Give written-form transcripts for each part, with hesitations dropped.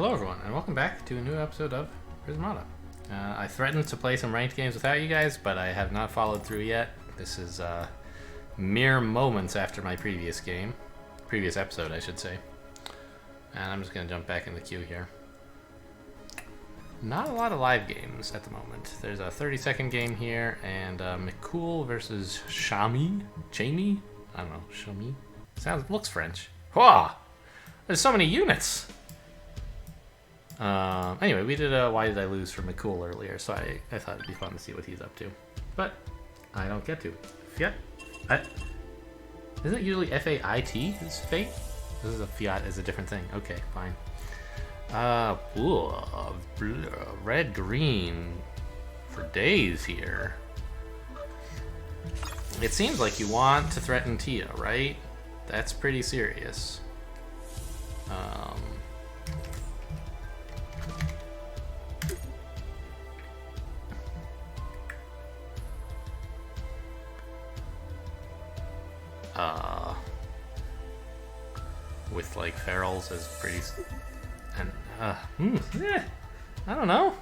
Hello everyone, and welcome back to a new episode of Prismata. I threatened to play some ranked games without you guys, but I have not followed through yet. This is mere moments after my previous episode, I should say. And I'm just going to jump back in the queue here. Not a lot of live games at the moment. There's a 30-second game here, and McCool versus Shami? Jamie? I don't know, Shami? Looks French. Whoa! There's so many units! Anyway, we did a Why Did I Lose for McCool earlier, so I thought it'd be fun to see what he's up to. But I don't get to. Fiat? Isn't it usually F-A-I-T is fate? This is a Fiat is a different thing. Okay, fine. Red, green for days here. It seems like you want to threaten Tia, right? That's pretty serious. With like ferals as pretty, and I don't know.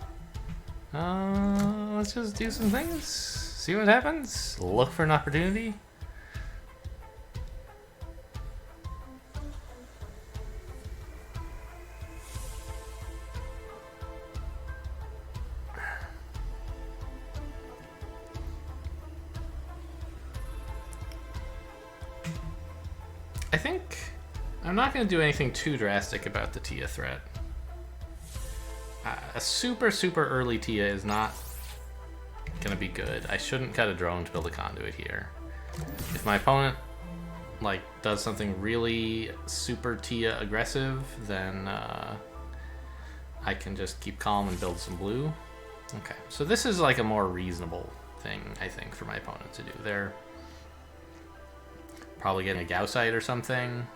Let's just do some things, see what happens, look for an opportunity. I think I'm not going to do anything too drastic about the Tia threat. A super early Tia is not going to be good. I shouldn't cut a drone to build a conduit here. If my opponent like does something really super Tia aggressive, then I can just keep calm and build some blue. Okay, so this is like a more reasonable thing, I think, for my opponent to do. They're probably getting a Gaussite or something.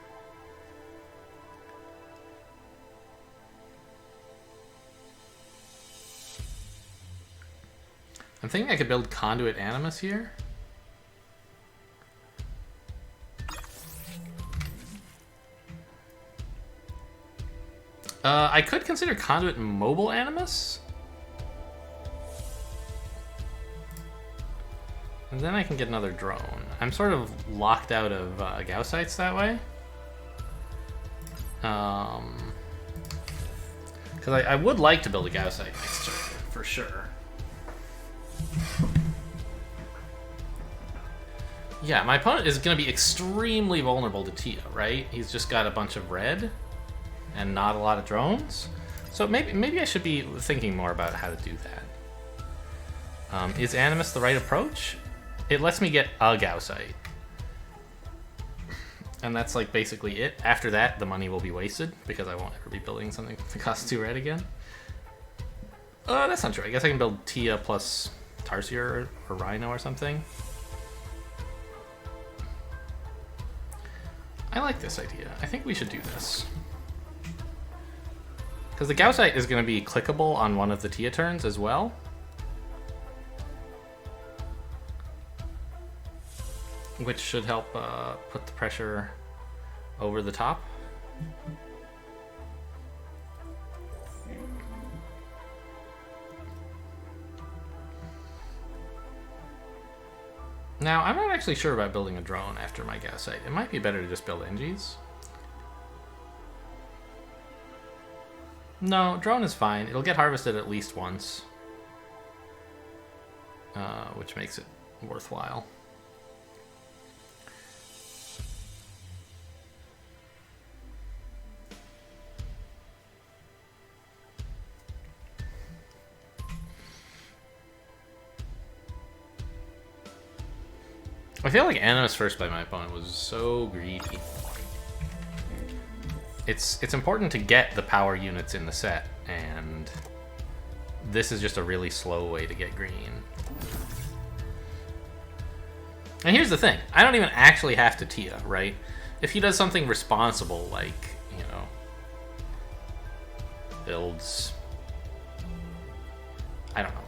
I'm thinking I could build Conduit Animus here. I could consider Conduit Mobile Animus. And then I can get another drone. I'm sort of locked out of Gaussites that way. Because I would like to build a Gaussite next turn, for sure. Yeah, my opponent is going to be extremely vulnerable to Tia, right? He's just got a bunch of red and not a lot of drones. So maybe I should be thinking more about how to do that. Is Animus the right approach? It lets me get a Gaussite. And that's like basically it. After that, the money will be wasted because I won't ever be building something that costs 2 red again. That's not true. I guess I can build Tia plus Tarsier or Rhino or something. I like this idea. I think we should do this. Because the Gaussite is going to be clickable on one of the Tia turns as well. Which should help put the pressure over the top. Now, I'm not actually sure about building a drone after my Gaussite. It might be better to just build NGs. No, drone is fine. It'll get harvested at least once. Which makes it worthwhile. I feel like Animus First by my opponent was so greedy. It's important to get the power units in the set, and this is just a really slow way to get green. And here's the thing, I don't even actually have to Tia, right? If he does something responsible, like, you know, builds, I don't know.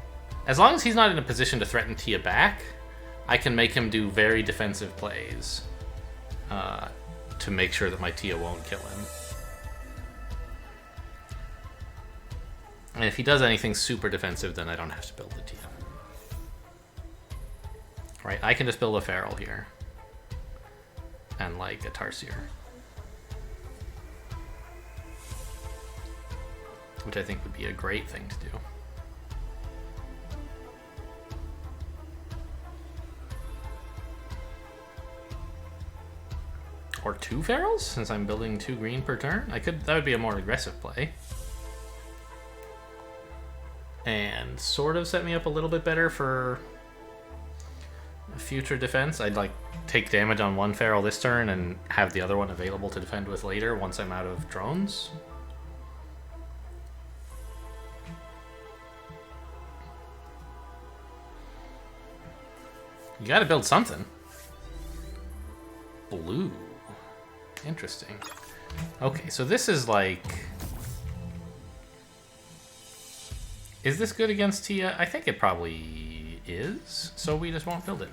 As long as he's not in a position to threaten Tia back, I can make him do very defensive plays to make sure that my Tia won't kill him. And if he does anything super defensive, then I don't have to build the Tia. Right, I can just build a Feral here. And like a Tarsier. Which I think would be a great thing to do. Or 2 Ferals, since I'm building 2 green per turn. That would be a more aggressive play. And sort of set me up a little bit better for future defense. I'd like take damage on 1 Feral this turn and have the other one available to defend with later once I'm out of drones. You gotta build something. Blue. Interesting. Okay, so this is like... Is this good against Tia? I think it probably is, so we just won't build it.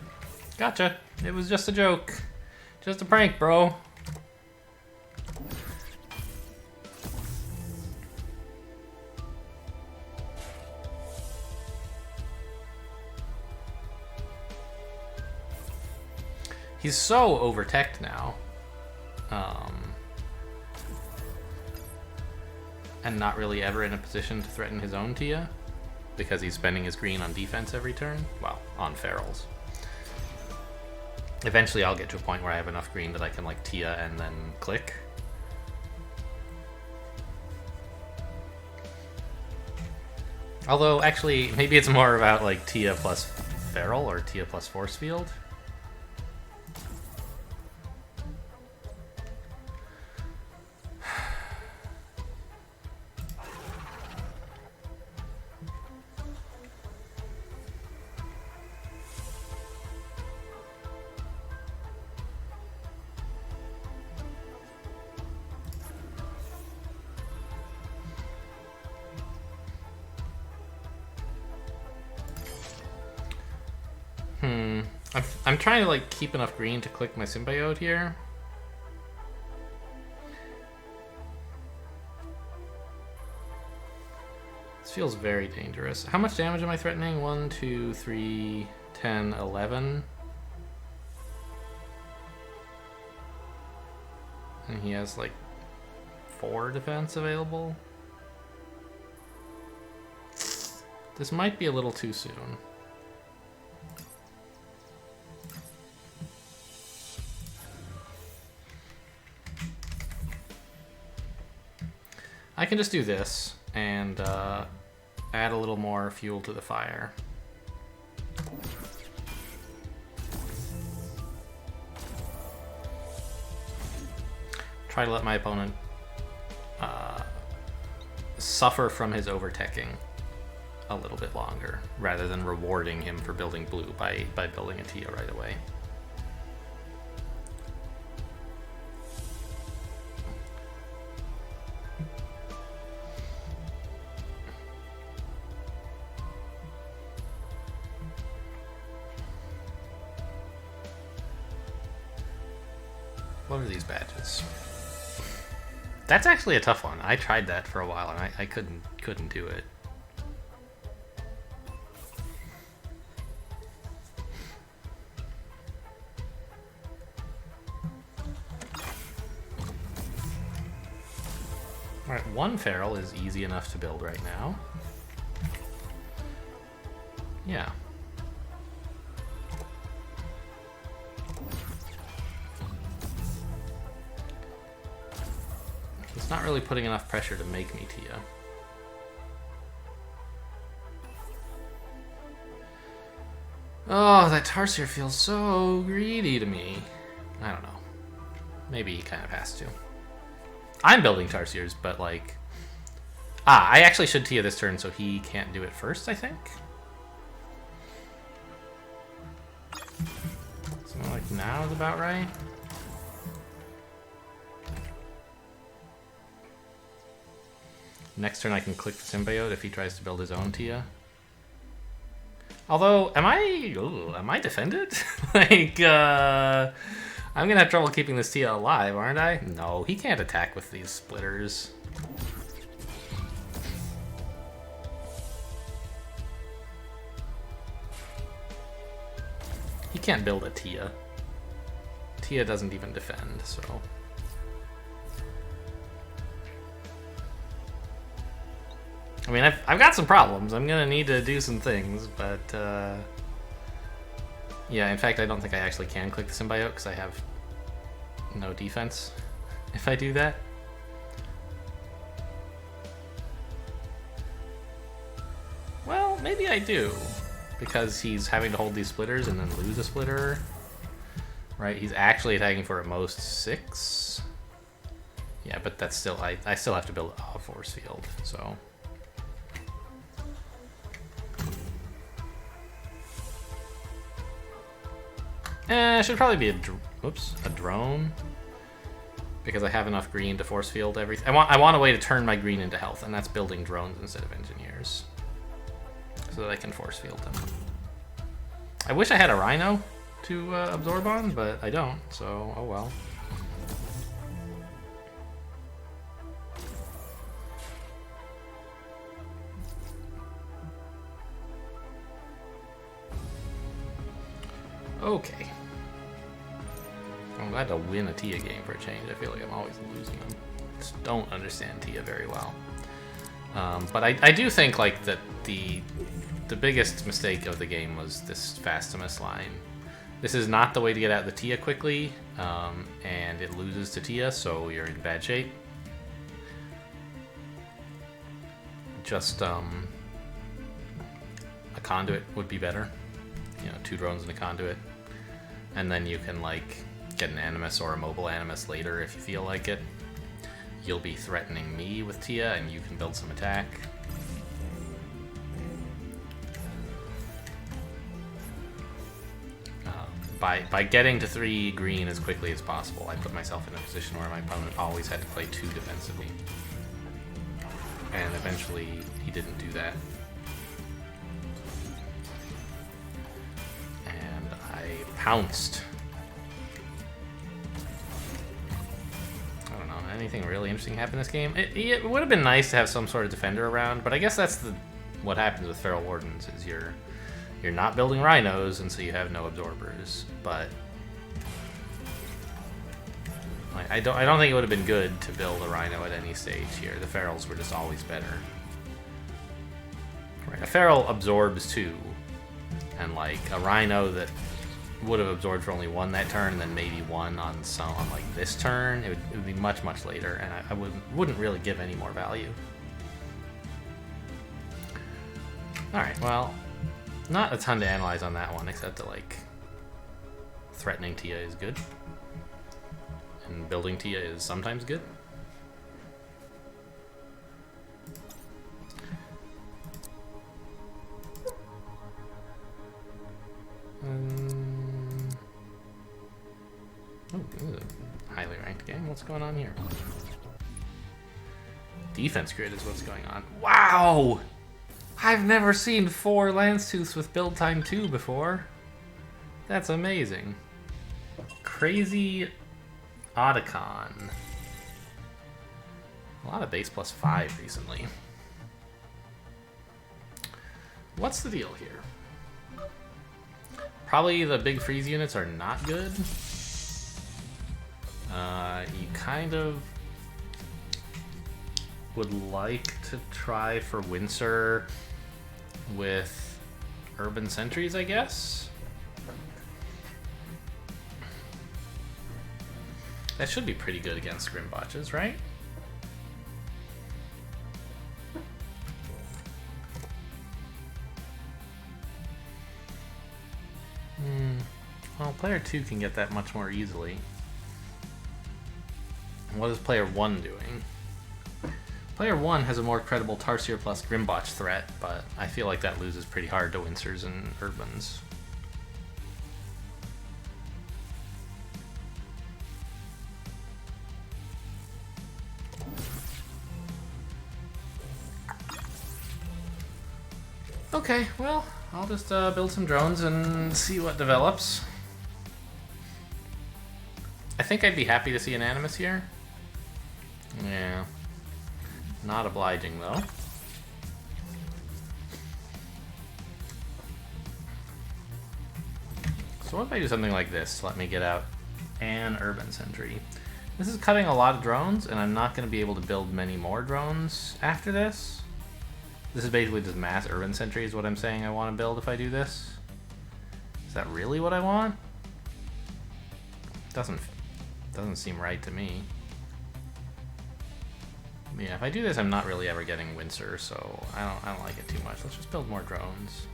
Gotcha. It was just a joke. Just a prank, bro. He's so over-teched now. And not really ever in a position to threaten his own Tia, because he's spending his green on defense every turn. Well, on Ferals. Eventually I'll get to a point where I have enough green that I can like Tia and then click. Although, actually, maybe it's more about like Tia plus Feral or Tia plus Force Field. I'm trying to like keep enough green to click my Symbiote here. This feels very dangerous. How much damage am I threatening? 1, 2, 3, 10, 11. And he has like 4 defense available. This might be a little too soon. I can just do this and add a little more fuel to the fire. Try to let my opponent suffer from his overteching a little bit longer, rather than rewarding him for building blue by building a Tia right away. What are these badges? That's actually a tough one. I tried that for a while and I couldn't do it. Alright, 1 Feral is easy enough to build right now. Yeah. It's not really putting enough pressure to make me Tia. Oh, that Tarsier feels so greedy to me. I don't know. Maybe he kind of has to. I'm building Tarsiers, but like... I actually should Tia this turn so he can't do it first, I think. Something like now is about right. Next turn I can click the Symbiote if he tries to build his own Tia. Although, am I defended? Like, I'm gonna have trouble keeping this Tia alive, aren't I? No, he can't attack with these splitters. can't build a Tia. Tia doesn't even defend, so... I mean, I've got some problems. I'm gonna need to do some things, but... yeah, in fact, I don't think I actually can click the symbiote because I have no defense if I do that. Well, maybe I do, because he's having to hold these splitters and then lose a splitter. Right, he's actually attacking for at most 6. Yeah, but that's still, I still have to build a force field, so... it should probably be a drone, because I have enough green to force field everything. I want a way to turn my green into health, and that's building drones instead of engineers, so that I can force field them. I wish I had a rhino to absorb on, but I don't, so oh well. Okay. I'm glad to win a Tia game for a change. I feel like I'm always losing them. Just don't understand Tia very well. But I do think like that the biggest mistake of the game was this Fastimus line. This is not the way to get out the Tia quickly, and it loses to Tia, so you're in bad shape. Just a conduit would be better. You know, 2 drones and a conduit. And then you can like get an Animus or a mobile Animus later if you feel like it. You'll be threatening me with Tia, and you can build some attack. By getting to 3 green as quickly as possible, I put myself in a position where my opponent always had to play 2 defensively. And eventually, he didn't do that. And I pounced. I don't know, anything really interesting happened in this game? It would have been nice to have some sort of defender around, but I guess that's what happens with Feral Wardens, is you're not building rhinos, and so you have no absorbers. But I don't think it would have been good to build a rhino at any stage here. The ferals were just always better. Right, a feral absorbs 2, and like a rhino that would have absorbed for only 1 that turn, and then maybe 1 on like this turn, it would be much later, and I wouldn't really give any more value. All right, well. Not a ton to analyze on that one, except that, like, threatening Tia is good. And building Tia is sometimes good. Oh, this is a highly ranked game. What's going on here? Defense grid is what's going on. Wow! I've never seen 4 Lance-Tooths with build time 2 before. That's amazing. Crazy Otacon. A lot of base +5 recently. What's the deal here? Probably the big freeze units are not good. You kind of would like to try for Windsor with Urban Sentries, I guess. That should be pretty good against Grimbotches, right? Well, player 2 can get that much more easily. And what is player 1 doing? Player 1 has a more credible Tarsier plus Grimbotch threat, but I feel like that loses pretty hard to Winsors and Urbans. Okay, well, I'll just build some drones and see what develops. I think I'd be happy to see an Animus here. Yeah. Not obliging, though. So what if I do something like this to let me get out an urban sentry? This is cutting a lot of drones, and I'm not going to be able to build many more drones after this. This is basically just mass urban sentry is what I'm saying I want to build if I do this. Is that really what I want? Doesn't seem right to me. Yeah, if I do this, I'm not really ever getting Windsor, so I don't like it too much. Let's just build more drones.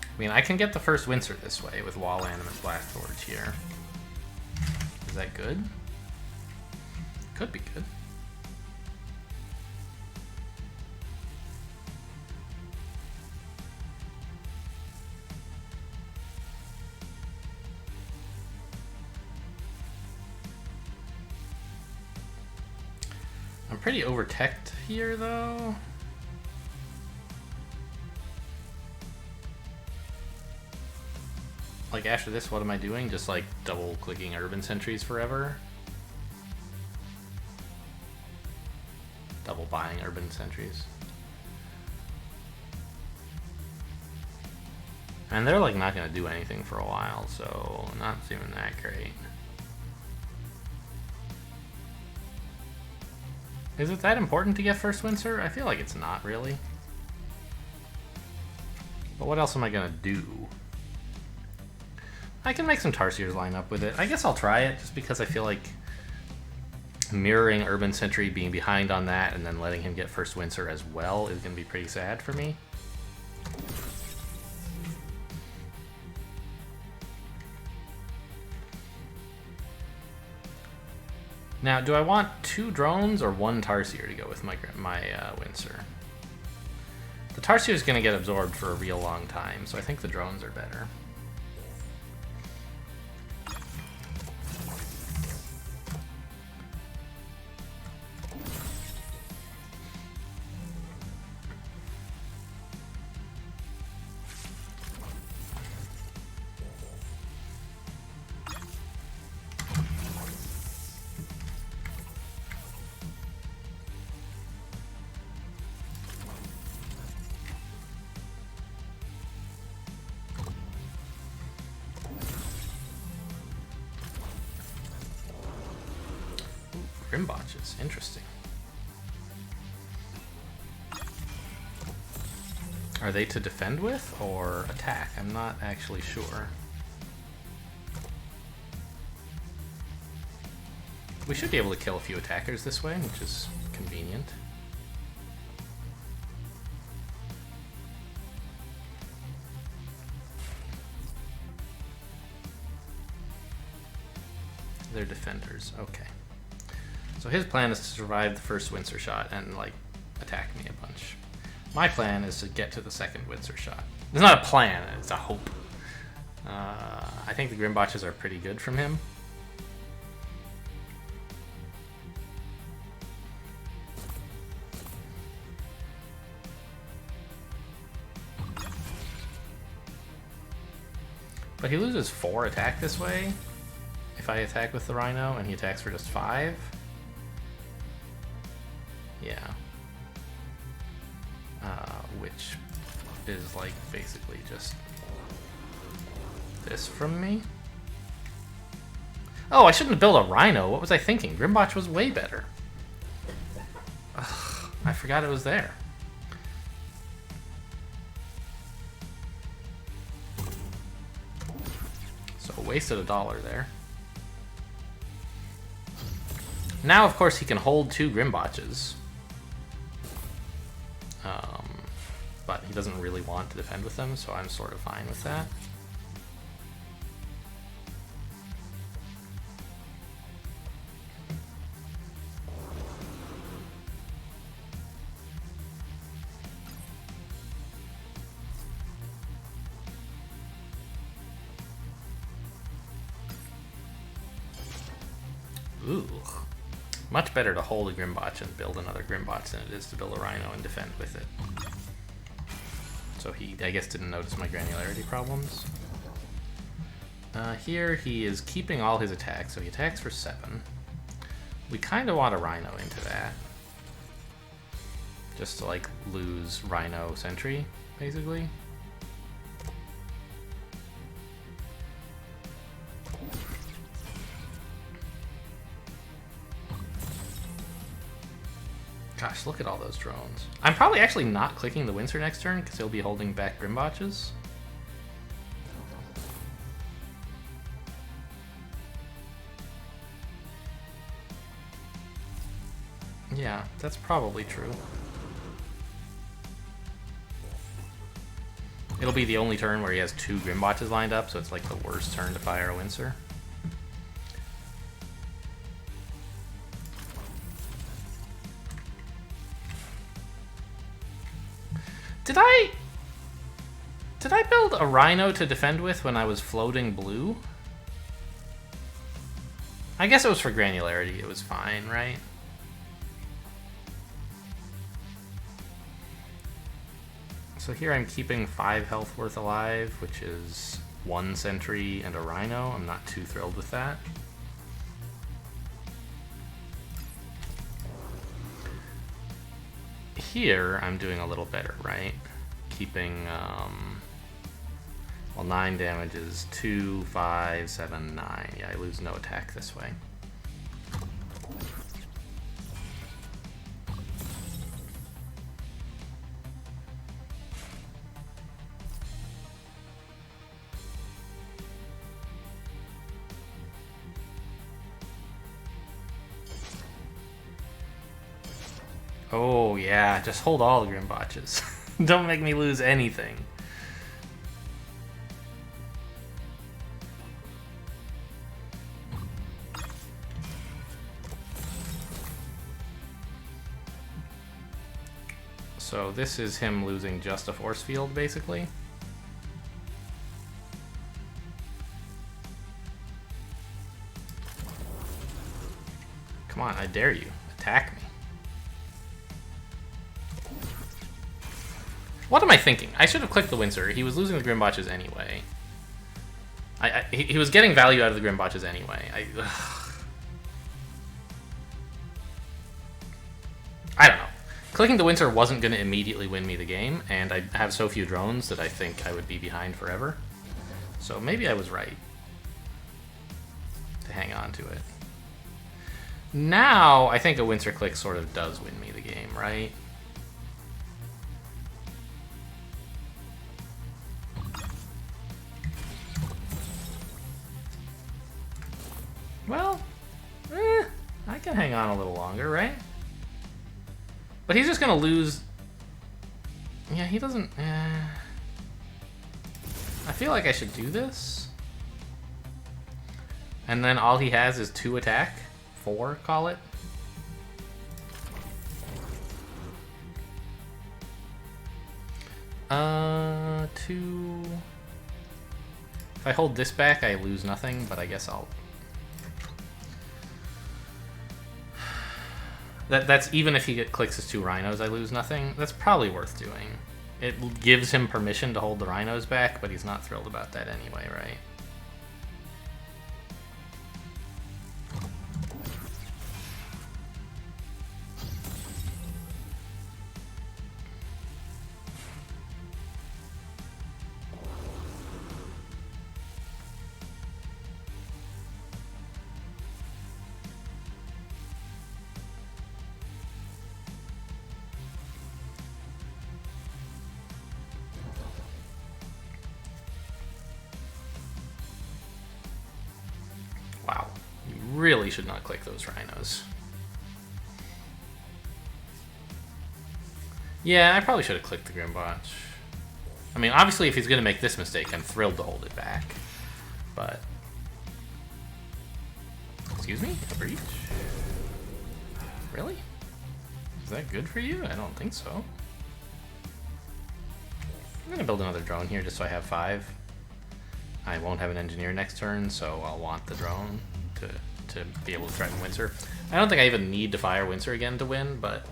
I mean, I can get the first Windsor this way with Wall Animus Blast Forge here. Is that good? Could be good. I'm pretty over-teched here, though. Like, after this, what am I doing? Just, like, double-clicking urban sentries forever? Double buying urban sentries. And they're, like, not gonna do anything for a while, so not seeming that great. Is it that important to get first Windsor? I feel like it's not, really. But what else am I gonna do? I can make some Tarsiers line up with it. I guess I'll try it, just because I feel like mirroring Urban Sentry, being behind on that, and then letting him get first Windsor as well is going to be pretty sad for me. Now, do I want 2 drones or 1 Tarsier to go with my Windsor? The Tarsier is going to get absorbed for a real long time, so I think the drones are better. Grimbotches, interesting. Are they to defend with or attack? I'm not actually sure. We should be able to kill a few attackers this way, which is convenient. They're defenders, okay. So his plan is to survive the first Windsor shot and, like, attack me a bunch. My plan is to get to the second Windsor shot. It's not a plan, it's a hope. I think the Grimbotches are pretty good from him. But he loses 4 attack this way if I attack with the Rhino, and he attacks for just 5. Yeah. Which is, like, basically just this from me. Oh, I shouldn't have built a Rhino. What was I thinking? Grimbotch was way better. Ugh, I forgot it was there. So wasted $1 there. Now, of course, he can hold 2 Grimbotches. But he doesn't really want to defend with them, so I'm sort of fine with that. Ooh. Much better to hold a Grimbotch and build another Grimbotch than it is to build a Rhino and defend with it. So he, I guess, didn't notice my granularity problems. Here he is keeping all his attacks, so he attacks for 7. We kind of want a Rhino into that. Just to, like, lose Rhino Sentry, basically. Gosh, look at all those drones. I'm probably actually not clicking the Wincer next turn, because he'll be holding back Grimbotches. Yeah, that's probably true. It'll be the only turn where he has 2 Grimbotches lined up, so it's like the worst turn to fire a Wincer. Did I build a Rhino to defend with when I was floating blue? I guess it was for granularity, it was fine, right? So here I'm keeping 5 health worth alive, which is 1 sentry and a Rhino. I'm not too thrilled with that. Here I'm doing a little better, right? Keeping, well, 9 damage is 2, 5, 7, 9. Yeah, I lose no attack this way. Oh, yeah, just hold all the Grimbotches. Don't make me lose anything. So this is him losing just a force field, basically. Come on, I dare you. Attack me. What am I thinking? I should have clicked the Wincer. He was losing the Grimbotches anyway. He was getting value out of the Grimbotches anyway. I don't know. Clicking the Wincer wasn't going to immediately win me the game, and I have so few drones that I think I would be behind forever. So maybe I was right to hang on to it. Now, I think a Wincer click sort of does win me the game, right? Well, I can hang on a little longer, right? But he's just gonna lose. Yeah, he doesn't. I feel like I should do this. And then all he has is 2 attack. 4, call it. Two. If I hold this back, I lose nothing, but I guess I'll. That's even if he clicks his 2 Rhinos, I lose nothing. That's probably worth doing. It gives him permission to hold the Rhinos back, but he's not thrilled about that anyway, right? Wow, you really should not click those Rhinos. Yeah, I probably should have clicked the Grimbotch. I mean, obviously, if he's going to make this mistake, I'm thrilled to hold it back. But... Excuse me? A breach? Really? Is that good for you? I don't think so. I'm going to build another drone here just so I have 5. I won't have an engineer next turn, so I'll want the drone to be able to threaten Wincer. I don't think I even need to fire Wincer again to win, but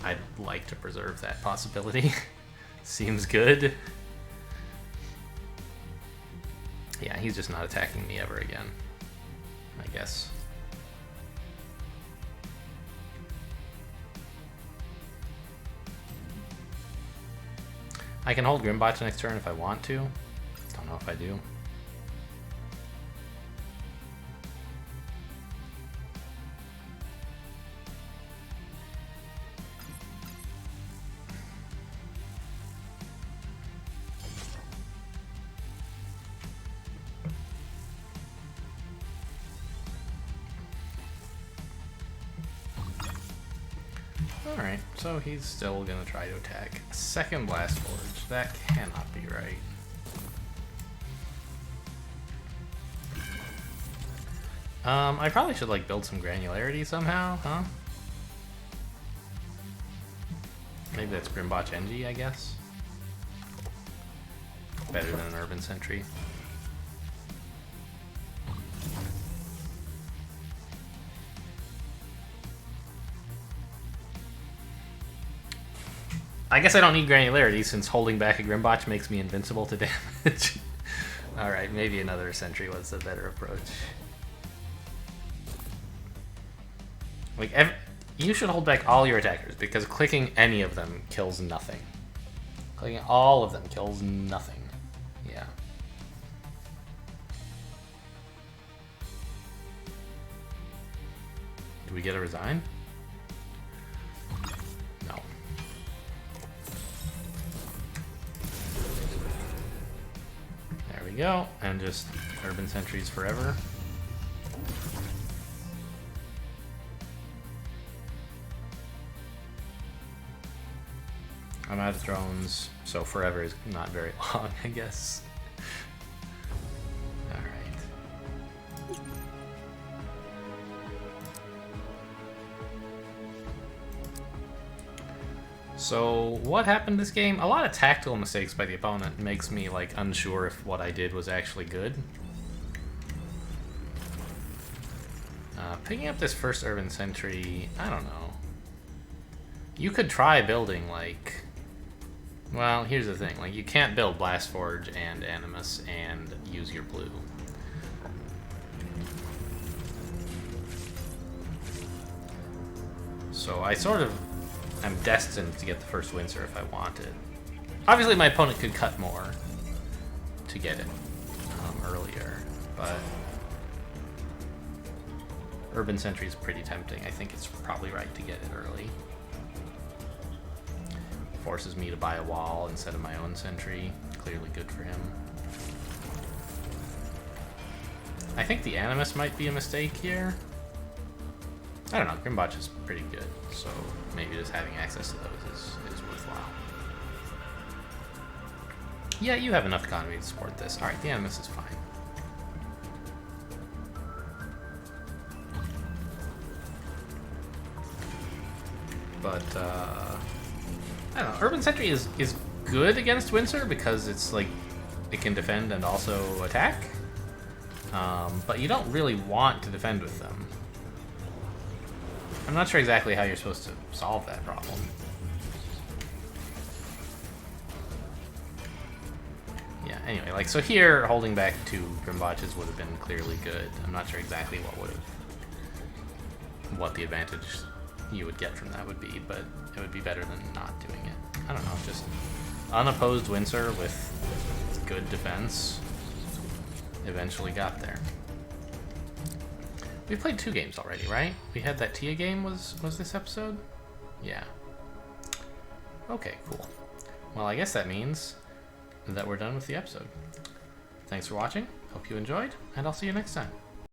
I'd like to preserve that possibility. Seems good. Yeah, he's just not attacking me ever again, I guess. I can hold Grimbotch next turn if I want to. Don't know if I do. Alright, so he's still gonna try to attack. Second Blast Forge. That cannot be right. I probably should like build some granularity somehow, huh? Maybe that's Grimbotch NG, I guess. Better than an Urban Sentry. I guess I don't need granularity since holding back a Grimbotch makes me invincible to damage. Alright, maybe another Sentry was the better approach. Like, you should hold back all your attackers because clicking any of them kills nothing. Clicking all of them kills nothing. Yeah. Do we get a resign? No. There we go. And just Urban Sentries forever. I'm out of drones, so forever is not very long, I guess. Alright. So, what happened this game? A lot of tactical mistakes by the opponent makes me, like, unsure if what I did was actually good. Picking up this first Urban Sentry, I don't know. You could try building, like... Well, here's the thing. Like, you can't build Blast Forge and Animus and use your blue. So I sort of am destined to get the first Windsor if I wanted. Obviously, my opponent could cut more to get it earlier, but Urban Sentry is pretty tempting. I think it's probably right to get it early. Forces me to buy a wall instead of my own Sentry. Clearly good for him. I think the Animus might be a mistake here. I don't know, Grimbotch is pretty good, so maybe just having access to those is worthwhile. Yeah, you have enough economy to support this. Alright, the Animus is fine. But, I don't know, Urban Sentry is good against Windsor because it's like, it can defend and also attack. But you don't really want to defend with them. I'm not sure exactly how you're supposed to solve that problem. Yeah, anyway, like, so here, holding back 2 Grimbotches would have been clearly good. I'm not sure exactly what the advantage you would get from that would be, but it would be better than not doing it. I don't know, just unopposed Windsor with good defense eventually got there. We played 2 games already, right? We had that Tia game was this episode? Yeah. Okay, cool. Well, I guess that means that we're done with the episode. Thanks for watching, hope you enjoyed, and I'll see you next time.